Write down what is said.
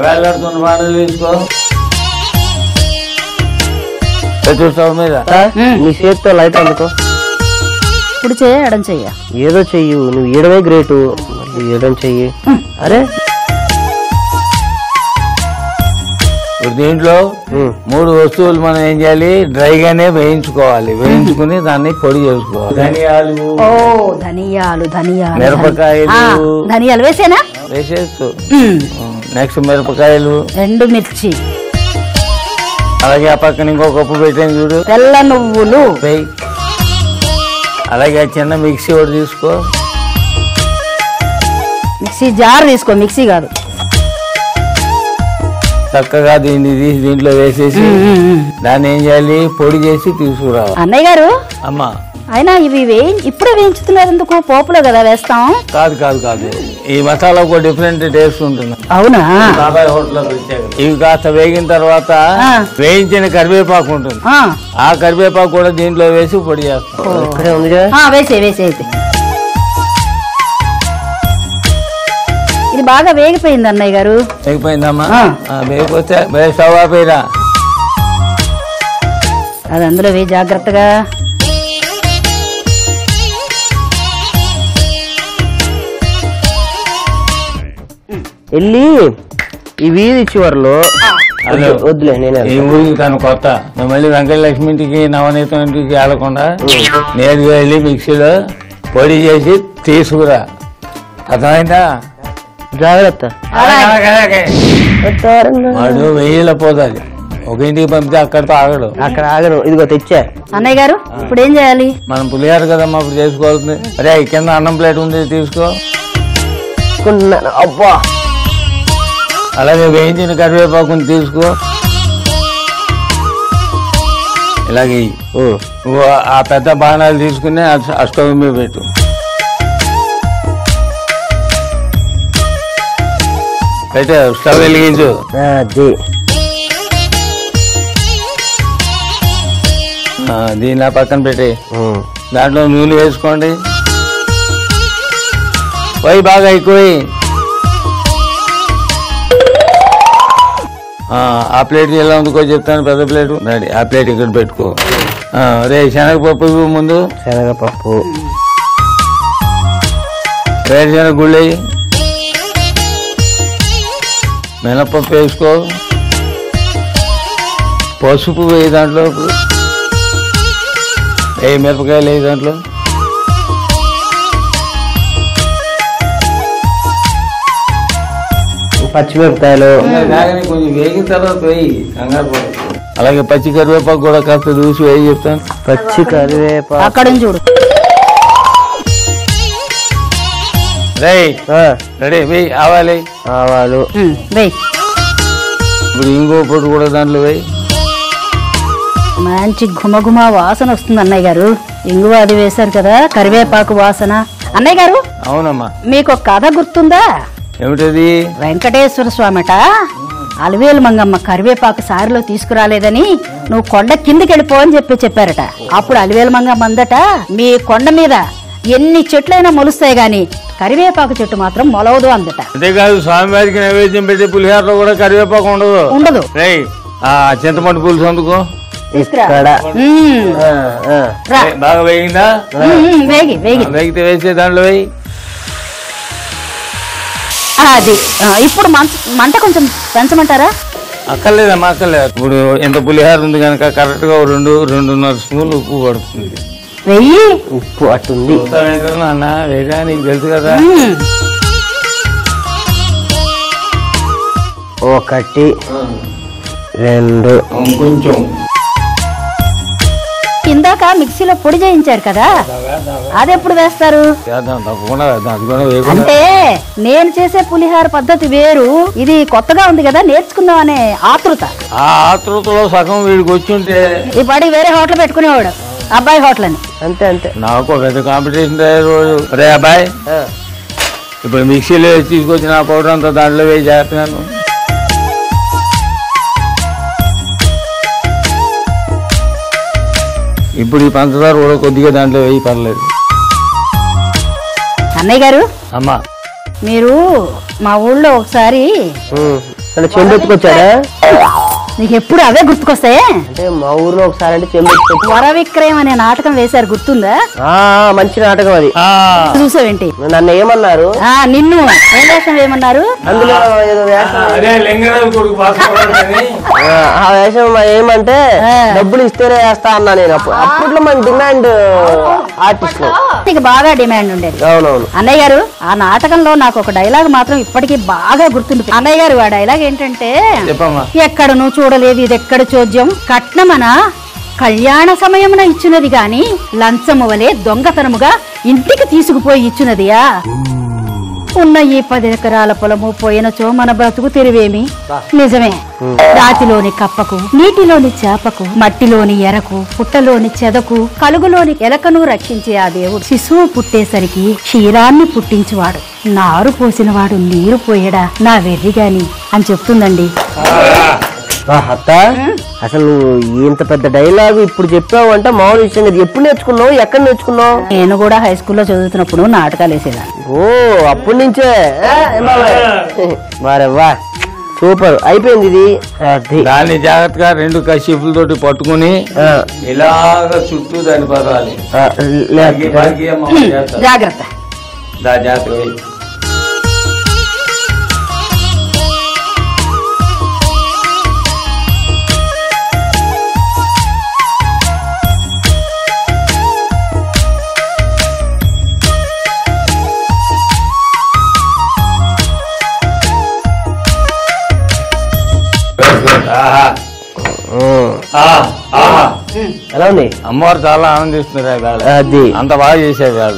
వేలాడుతున్న బాణలు తీసుకో. స్టవ్ మీద నీ చేతితో లైట్ అందుకో. ఇప్పుడు చేయడం చెయ్య ఏదో చెయ్యు, నువ్వు ఏడవే గ్రేటు, ఏడం చెయ్యి. అరే ఇప్పుడు దీంట్లో 3 వస్తువులు మనం ఏం చేయాలి, డ్రైగానే వేయించుకోవాలి. వేయించుకుని దాన్ని పొడి చేసుకోవాలి. ధనియాలు, ధనియాలు వేసేనా? వేసేస్తూ నెక్స్ట్ మిరపకాయలు, 2 మిర్చి, అలాగే ఆ పక్కన ఇంకో కప్పు పెట్టాను చూడు, తెల్ల నువ్వులు వేయి. అలాగే చిన్న మిక్సీ ఒకటి తీసుకో. మిక్సీ జార్ తీసుకో, మిక్సీ కాదు. చక్కగా దీన్ని తీసి దీంట్లో వేసేసి దాన్ని ఏం చేయాలి, పొడి చేసి తీసుకురావాలి. అన్నయ్య గారు అమ్మా అయినా ఇవి ఇప్పుడే వేయించుతున్నారు ఎందుకు? పోపులో కదా వేస్తాం. కాదు కాదు కాదు, ఈ మసాలా ఒక డిఫరెంట్ టేస్ట్ ఉంటుంది. అవునా? బాబాయ్ హోటల్ ఇవి కాస్త వేగిన తర్వాత వేయించిన కరివేపాకు ఉంటుంది, ఆ కరివేపాకు కూడా దీంట్లో వేసి పొడి చేస్తాం. వేసే ఇది బాగా వేగిపోయింది అన్నయ్య గారు. వేగిపోయిందమ్మా? వేగిపోతే స్టవ్ ఆపేరా. అది అందులో వేయి జాగ్రత్తగా. వెళ్ళి ఈ వీధి చివరిలో వద్దులే, నేనే ఈ ఊరికి తను కొత్త. మళ్ళీ వెంకటలక్ష్మి ఇంటికి నవనీతం ఇంటికి వెళ్ళకుండా నేరుగా వెళ్ళి మిక్సీలో పొడి చేసి తీసుకురా. అర్థమైందా? జాగ్రత్త. వాడు వెయ్యిలో పోదాలి. ఒక ఇంటికి పంపితే అక్కడితో ఆగడు. అక్కడ ఆగడు. ఇదిగో తెచ్చా. అన్నయ్య గారు ఇప్పుడు ఏం చేయాలి? మనం పులిహార కదమ్మా ఇప్పుడు చేసుకోవాల్సింది. అరే కింద అన్నం ప్లేట్ ఉంది, తీసుకో. అబ్బా, అలాగే వేయించిన కరివేపాకుని తీసుకో. ఇలాగే ఆ పెద్ద బాణాలు తీసుకుని ఆ స్టవ్ మీద పెట్టు. పెట్టే స్టవ్ వెలిగించు. దీన్ని పక్కన పెట్టి దాంట్లో నూనె వేసుకోండి. పోయి బాగా ఎక్కువ. ఆ ప్లేట్ ఎలా ఉందికో చెప్తాను. పెద్ద ప్లేట్ రెడీ. ఆ ప్లేట్ ఇక్కడ పెట్టుకో. రే శనగపప్పు ముందు. శనగపప్పు, వేరుశనగ గుళ్ళు, మినపప్పు వేసుకో. పసుపు వేయి దాంట్లో. మిరపకాయలు వేయి దాంట్లో. పచ్చిమిరపకాయలు కొంచెం వేగిన తర్వాత వేయి, కంగారు పడు. అలాగే పచ్చి కరివేపాకు కూడా కాస్త దూసి వేయి చెప్తాను. పచ్చి కరివేపాకు అక్కడ చూడు. రెడీ వేయి. ఆవాలు వేయి. ఇప్పుడు ఇంకో పొట్టు కూడా దాంట్లో వేయి. మంచి గుమగుమ వాసన వస్తుంది అన్నయ్య గారు. ఇంగువ అది వేశారు కదా, కరివేపాకు వాసన. అన్నయ్య గారు. అవునమ్మా. మీకు ఒక కథ గుర్తుందా? ఏమిటది? వెంకటేశ్వర స్వామిట అలివేలు మంగమ్మ కరివేపాకు సారిలో తీసుకురాలేదని నువ్వు కొండ కిందికి వెళ్ళిపో అని చెప్పారట. అప్పుడు అలివేలు మంగమ్మ అందట, మీ కొండ మీద ఎన్ని చెట్లైనా మొలుస్తాయి గాని కరివేపాకు చెట్టు మాత్రం మొలవదు అందట. అంతేకాదు, స్వామివారికి నైవేద్యం పెట్టే పులిహారలో కూడా కరివేపాకు ఉండదు. చింతపండు పులుసు అందుకో. బాగా వేగిందా? వేగితే వేసే దాంట్లో వేయి. అది ఇప్పుడు మంట కొంచెం పెంచమంటారా? అక్కర్లేదమ్మా, అక్కర్లేదు. ఇప్పుడు ఎంత పులిహార ఉంది కనుక కరెక్ట్ గా 2-2.5 స్పూన్లు ఉప్పు పడుతుంది. వెయ్యి. ఉప్పు అట్టుంది అన్న, వేగా నీకు తెలుసు కదా. 1 2 కొంచెం. ఇందాక మిక్సీలో పొడి చేయించారు కదా, అది ఎప్పుడు వేస్తారు? అంటే నేను చేసే పులిహార పద్ధతి వేరు, ఇది కొత్తగా ఉంది కదా, నేర్చుకుందాం అనే ఆతృత. ఆ ఆతృతలో సగం వీడికి వచ్చి ఉంటే ఈ పాడి వేరే హోటల్ పెట్టుకునేవాడు, అబ్బాయి హోటల్ అని. అంతే అంతే. నాకు పెద్ద కాంపిటీషన్ రోజు. రే అబ్బాయి, ఇప్పుడు మిక్సీలో తీసుకొచ్చిన పౌడర్ అంతా దాంట్లో వేసి చేస్తున్నాను. ఇప్పుడు ఈ పంచదార కూడా కొద్దిగా దాంట్లో వేయి, పర్లేదు. అన్నయ్య గారు, అమ్మా మీరు మా ఊళ్ళో ఒకసారి చెంబు ఎత్తుకొచ్చాడా? నీకు ఎప్పుడు అవే గుర్తుకొస్తాయే? అంటే మా ఊర్లో ఒకసారి అంటే చెంబు ఎత్తుకొచ్చి వర విక్రయం అనే నాటకం వేశారు, గుర్తుందా? మంచి నాటకం అది. చూసావేంటి? నన్ను ఏమన్నారు? నిన్ను ఏం వేషం వేయమన్నారు? అందులో ఏదో వేషం, ఆ వేషం ఏమంటే డబ్బులు ఇస్తేనే వేస్తా అన్నా నేను. అప్పట్లో మన డిమాండ్ ఆర్టిస్ట్ నీకు బాగా డిమాండ్ ఉండేది. అవునవును. అన్నయ్య గారు, ఆ నాటకంలో నాకు ఒక డైలాగ్ మాత్రం ఇప్పటికీ బాగా గుర్తుంటుంది. అన్నయ్య గారు, ఆ డైలాగ్ ఏంటంటే, ఎక్కడ నువ్వు చూడలేదు ఇది ఎక్కడ చోద్యం, కట్నమన కళ్యాణ సమయమున ఇచ్చినది గాని లంచము వలె దొంగతనముగా ఇంటికి తీసుకుపోయి ఇచ్చినదియా. ఉన్న ఈ 10 ఎకరాల పొలము పోయినచో మన బ్రతుకు తెరివేమి. నిజమే, రాతిలోని కప్పకు, నీటిలోని చేపకు, మట్టిలోని ఎరకు, పుట్టలోని చెదకు, కలుగులోని ఎలకను రక్షించే ఆ దేవుడు శిశువు పుట్టేసరికి క్షీరాన్ని పుట్టించువాడు, నారు పోసినవాడు నీరు పోయడా నా వెర్రిగాని అని చెప్తుందండి. అత్త, అసలు నువ్వు ఇంత పెద్ద డైలాగ్ ఇప్పుడు చెప్పావు అంటే మామూలు విషయం కదా. ఎప్పుడు నేర్చుకున్నావు? ఎక్కడ నేర్చుకున్నావు? నేను కూడా హై స్కూల్లో చదువుతున్నప్పుడు నాటకాలు వేసేదాన్ని. ఓ, అప్పటి నుంచే మరవ్వా, సూపర్ అయిపోయింది ఇది. దాన్ని జాగ్రత్తగా 2 కషిపులతోటి పట్టుకుని ఇలాగ చుట్టూ దాన్ని పదాలి. జాగ్రత్త. జాగ్రత్త. ఎలా ఉంది? అమ్మవారు చాలా ఆనందిస్తున్నారు. అది అంత బాగా చేసేది వాళ్ళు.